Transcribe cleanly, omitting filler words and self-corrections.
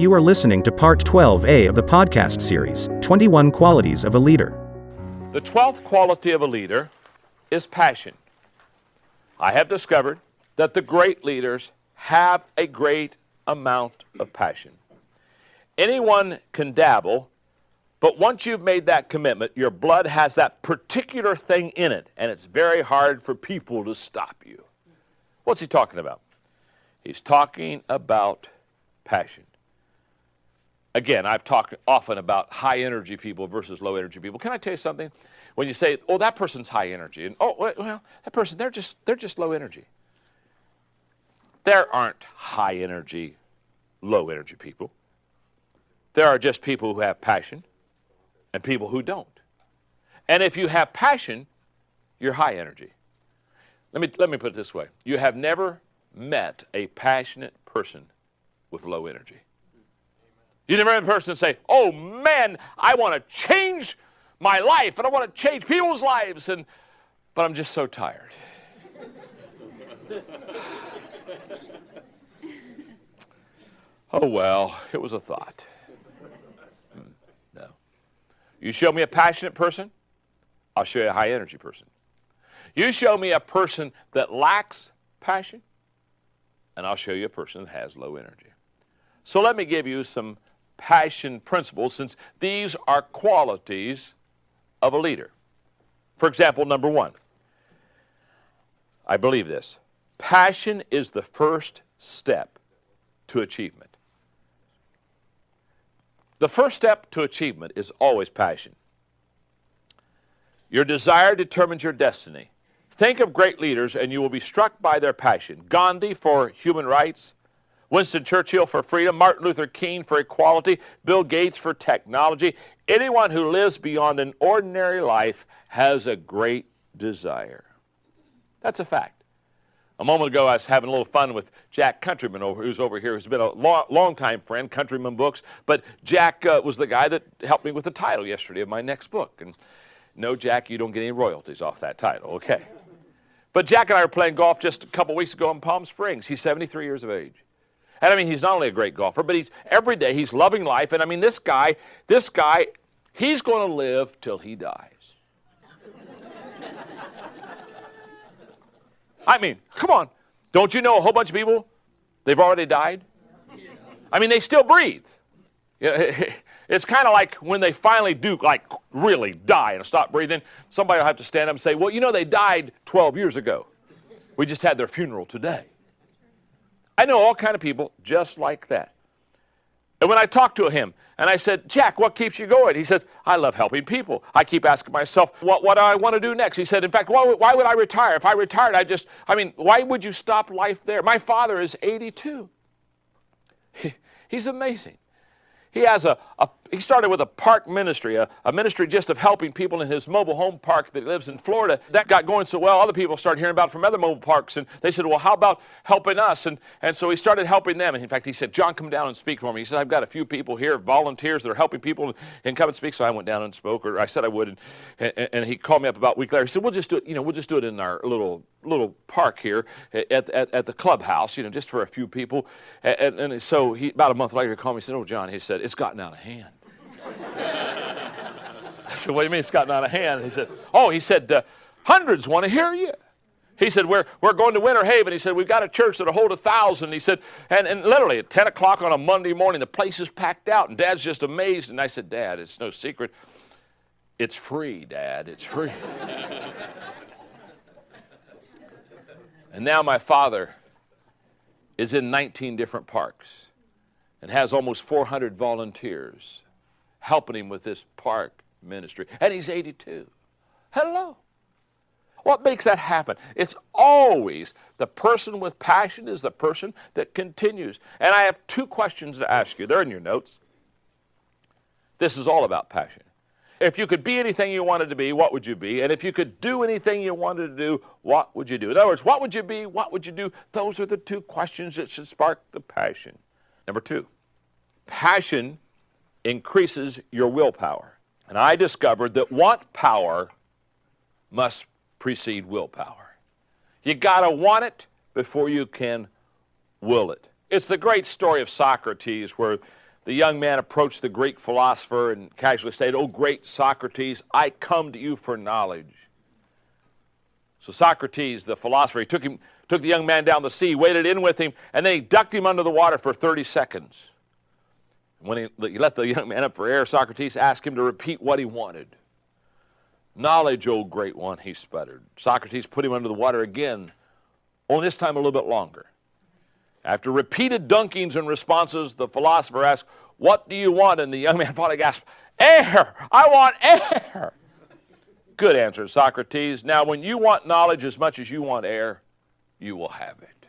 You are listening to Part 12A of the podcast series, 21 Qualities of a Leader. The 12th quality of a leader is passion. I have discovered that the great leaders have a great amount of passion. Anyone can dabble, but once you've made that commitment, your blood has that particular thing in it, and it's very hard for people to stop you. What's he talking about? He's talking about passion. Again, I've talked often about high-energy people versus low-energy people. Can I tell you something? When you say, oh, that person's high energy, and oh, well, that person, they're just low energy. There aren't high-energy, low-energy people. There are just people who have passion and people who don't. And if you have passion, you're high energy. Let me put it this way. You have never met a passionate person with low energy. You never met a person say, oh man, I want to change my life and I want to change people's lives, but I'm just so tired. Oh well, it was a thought. No. You show me a passionate person, I'll show you a high energy person. You show me a person that lacks passion, and I'll show you a person that has low energy. So let me give you some passion principles, since these are qualities of a leader. For example, number one, I believe this. Passion is the first step to achievement. The first step to achievement is always passion. Your desire determines your destiny. Think of great leaders and you will be struck by their passion. Gandhi for human rights, Winston Churchill for freedom, Martin Luther King for equality, Bill Gates for technology. Anyone who lives beyond an ordinary life has a great desire. That's a fact. A moment ago, I was having a little fun with Jack Countryman, who's over here, who's been a long-time friend, Countryman Books. But Jack was the guy that helped me with the title yesterday of my next book. And no, Jack, you don't get any royalties off that title, okay? But Jack and I were playing golf just a couple weeks ago in Palm Springs. He's 73 years of age. And I mean, he's not only a great golfer, but every day he's loving life. And I mean, this guy, he's going to live till he dies. I mean, come on. Don't you know a whole bunch of people, they've already died? I mean, they still breathe. It's kind of like when they finally do, like, really die and stop breathing, somebody will have to stand up and say, well, you know, they died 12 years ago. We just had their funeral today. I know all kind of people just like that. And when I talked to him, and I said, Jack, what keeps you going? He says, I love helping people. I keep asking myself, what do I want to do next? He said, in fact, why would I retire? If I retired, why would you stop life there? My father is 82. He's amazing. He has he started with a park ministry, a ministry just of helping people in his mobile home park that he lives in Florida. That got going so well, other people started hearing about it from other mobile parks, and they said, well, how about helping us? And so he started helping them. And in fact, he said, John, come down and speak for me. He said, I've got a few people here, volunteers that are helping people, and come and speak. So I went down and spoke, or I said I would, and he called me up about a week later. He said, we'll just do it, we'll just do it in our little park here at the clubhouse, just for a few people. And so about a month later, he called me and said, oh, John, he said, it's gotten out of hand. I said, what do you mean it's gotten out of hand? He said, hundreds want to hear you. He said, we're going to Winter Haven. He said, we've got a church that'll hold 1,000. He said, and literally at 10 o'clock on a Monday morning, the place is packed out, and Dad's just amazed. And I said, Dad, it's no secret. It's free, Dad, it's free. And now my father is in 19 different parks and has almost 400 volunteers helping him with this park ministry. And he's 82. Hello. What makes that happen? It's always the person with passion is the person that continues. And I have two questions to ask you. They're in your notes. This is all about passion. If you could be anything you wanted to be, what would you be? And if you could do anything you wanted to do, what would you do? In other words, what would you be? What would you do? Those are the two questions that should spark the passion. Number two, passion increases your willpower. And I discovered that want power must precede willpower. You got to want it before you can will it. It's the great story of Socrates where the young man approached the Greek philosopher and casually said, "O great Socrates, I come to you for knowledge." So Socrates, the philosopher, he took the young man down the sea, waded in with him, and then he ducked him under the water for 30 seconds. When he let the young man up for air, Socrates asked him to repeat what he wanted. "Knowledge, O great one," he sputtered. Socrates put him under the water again, only this time a little bit longer. After repeated dunkings and responses, the philosopher asked, "What do you want?" And the young man finally gasped, "Air! I want air!" "Good," answered Socrates. "Now, when you want knowledge as much as you want air, you will have it."